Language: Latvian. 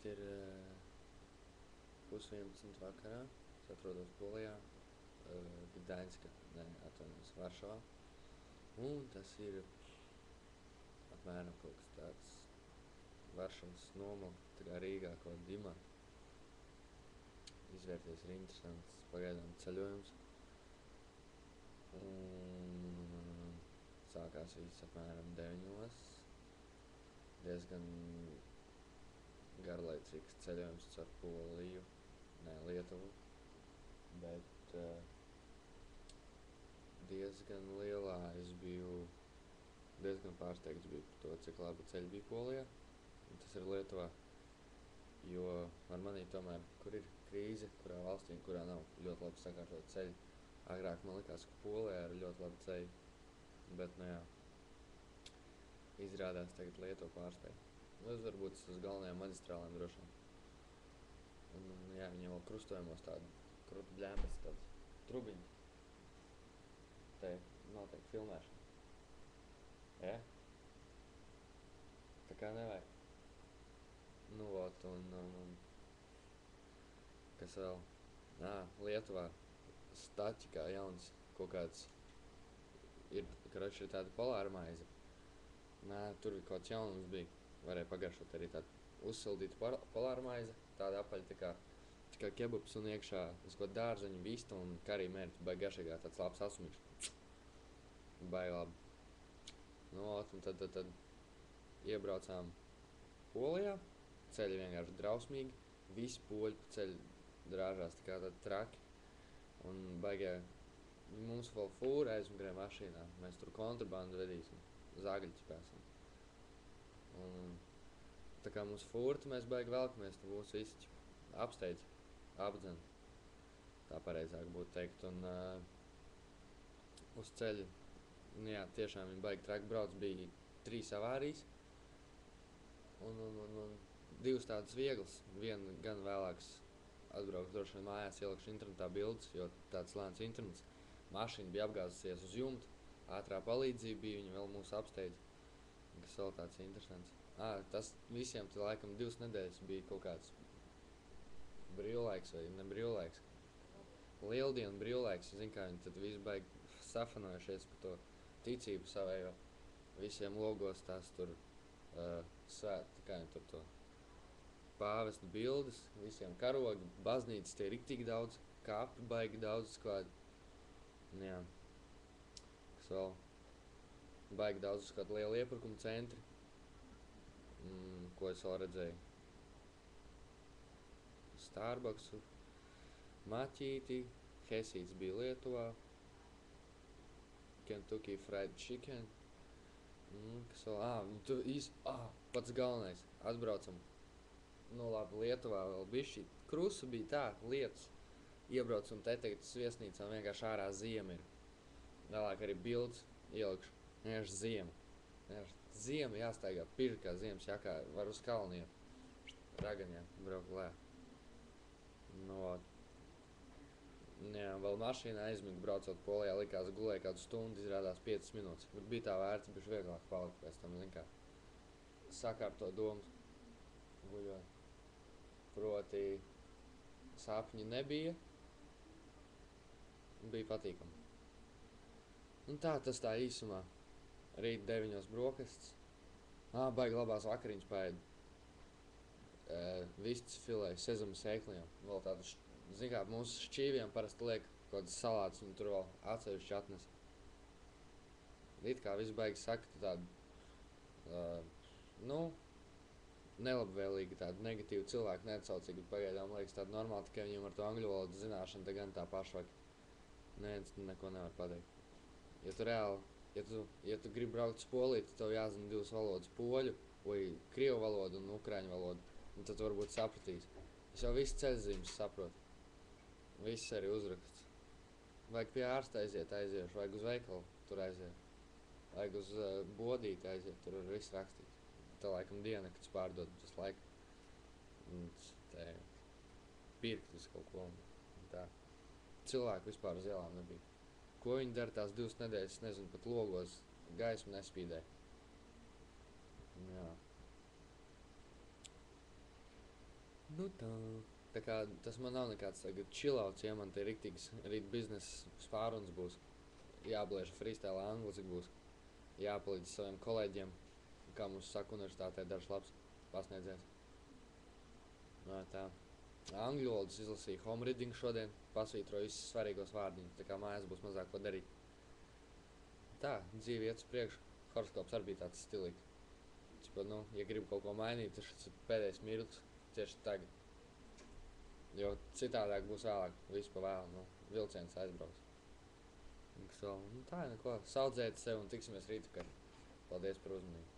ir 10:30 vakarā. Es atrodos Polijā, Gdaņska, atvainojos, Varšavā. Un tas ir apmēram kaut kas tāds Varšavas nomala, tā kā Rīgā kaut dimā. Izvērties ir interesants pagaidām ceļojums. Un sākās viss apmēram 9. Diezgan garlaicīgs ceļojums caur Poliju, Lietuvu, bet diezgan lielā es biju, diezgan pārsteigts biju par to, cik labi ceļi bija Polijā, un tas ir Lietuvā, jo ar manī tomēr, kur ir krīze, kurā valstī, kurā nav ļoti labi sakārtot ceļi, agrāk man likās, ka Polijā ir ļoti labi ceļi, bet, nu jā, izrādās tagad Lietuva pārsteig. Nu, varbūt uz galvenajām maģistrālēm droši vien. Un, jā, viņiem vēl krustojumos tādu krutu bļēmbas, tāds trubiņi. Te notiek filmēšana. Ja? Tā kā nevajag. Nu, ot, un kas vēl? Lietuvā staķi kā jauns kaut kāds ir, karoči, ir tāda polāra maize. Tur kaut kāds jaunums bija. Varēja pagaršot arī tādu uzsildītu polāra maize, tāda apaļa tā kā kebabs un iekšā uz kaut dārzeņu, vista un karī mērķi, baigi garšīgā, tāds labs asumīgs. Baigi labi. Nu, un tad iebraucām Polijā, ceļi vienkārši drausmīgi, visi poļi pa ceļu drāžās tā kā tādi traki. Un baigie, mums vēl fūra aizmugrē mašīnā, mēs tur kontrabandu vedīsim, zāgaļus pēsim. Un tā kā mums fūrta, mēs baigi velkamies, tad mūs visi apsteidz, apdzen. Tā pareizāk būtu teikt. Un uz ceļa, nu jā, tiešām viņi baigi traki brauc, bija 3 avārijas. Un 2 tādas vieglas, viena gan vēlāks atbrauks droši vien mājās, ielikšu internetā bildes, jo tāds lēns internets. Mašīna bija apgāzusies uz jumta, ātrā palīdzība bija, viņi vēl mūs apsteidz. Kas vēl tāds interesants. Tas visiem te laikam 2 nedēļas bija kaut kāds brīvlaiks vai ne brīvlaiks. Lieldienu brīvlaiks, zin kā viņi tad visi baigi safanojušies par to ticību savējo. Visiem logos tās tur svēt, kā viņi tur to pāvestu bildes, visiem karogi, baznīcas tie riktīgi daudz, kapi baigi daudz skādi. Jā. Kas vēl? Baigi daudz uz kādu lielu iepirkumu centri, ko es vēl redzēju. Starbucksu, maķīti, Hesīts bija Lietuvā, Kentucky Fried Chicken, kas vēl, pats galvenais, atbraucam, nu labi, Lietuvā vēl bišķi, krusa bija tā, lietus, iebraucam te tagad uz viesnīcām, vienkārši ārā ziema ir, vēlāk arī bildes ielikšu. Vienkārši ziema. Ziema jāstaigā pirkt kā ziemas jakā, var uz kalnu iet. Ragaņā braukt lē. Nu, jā, vēl mašīnā aizmigt braucot Polijā, likās gulēja kādu stundu, izrādās 5 minūtes. Bet bija tā vērts, bišķi vieglāk palikt pēc tam, zin kā. Sakārto domas guļot. Proti sapņi nebija. Bija patīkami. Un tā, tas tā īsumā. Rīt 9 brokastis. Baigi labās vakariņas paēdu. Vistas filē, sezamu sēklijām. Vēl tādu, zin kā, mūsu šķīviem parasti liek kaut kādas salātas un tur vēl atsevišķi atnes. It kā viss baigi saka tādu, nelabvēlīgi tādu negatīvu cilvēku neatsaucīgi, bet pagaidām liekas tādu normāli, tikai viņiem ar to angļu valodu zināšanu, tā gan tā pašvaki. Neviens neko nevar pateikt. Ja tu reāli, ja tu gribi braukt uz Poliju, tad tev jāzina 2 valodas, poļu vai krievu valodu un ukraiņu valodu, un tad tu varbūt sapratīs. Es jau visu ceļzīmes saprotu. Viss arī uzraksts. Vajag pie ārsta aiziešu, vajag uz veikalu, tur aiziet. Vajag uz bodīti aiziet, tur var viss rakstīt. Tā laikam diena, kad pārdod visu laiku. Un te pirkt uz kaut ko un tā. Cilvēku vispār uz ielām nebija. Ko viņi dara tās 2 nedēļas, es nezinu, pat logos gaismu nespīdē. Jā. Nu tā. Tā kā tas man nav nekāds tagad chillouts, ja man te riktīgs rīt biznesa spāruns būs. Jābliež freestyle angliski būs. Jāpalīdz saviem kolēģiem, kā mums saka universitātē dažs labs pasniedzējs. Nā, tā. Angļu valodas izlasīju home reading šodien, pasvītroju visus svarīgos vārdiņus, tā kā mājās būs mazāk ko darīt. Tā, dzīve iet uz priekšu, horoskops arī bija tāds stilīgs. Cipa, nu, ja gribu kaut ko mainīt, tad šis ir pēdējais mirklis tieši tagad. Jo citādāk būs vēlāk, visu pa vēlu, nu, vilciens aizbrauks. Un tā, neko, saudzēt sev un tiksimies rīt, kad paldies par uzmanību.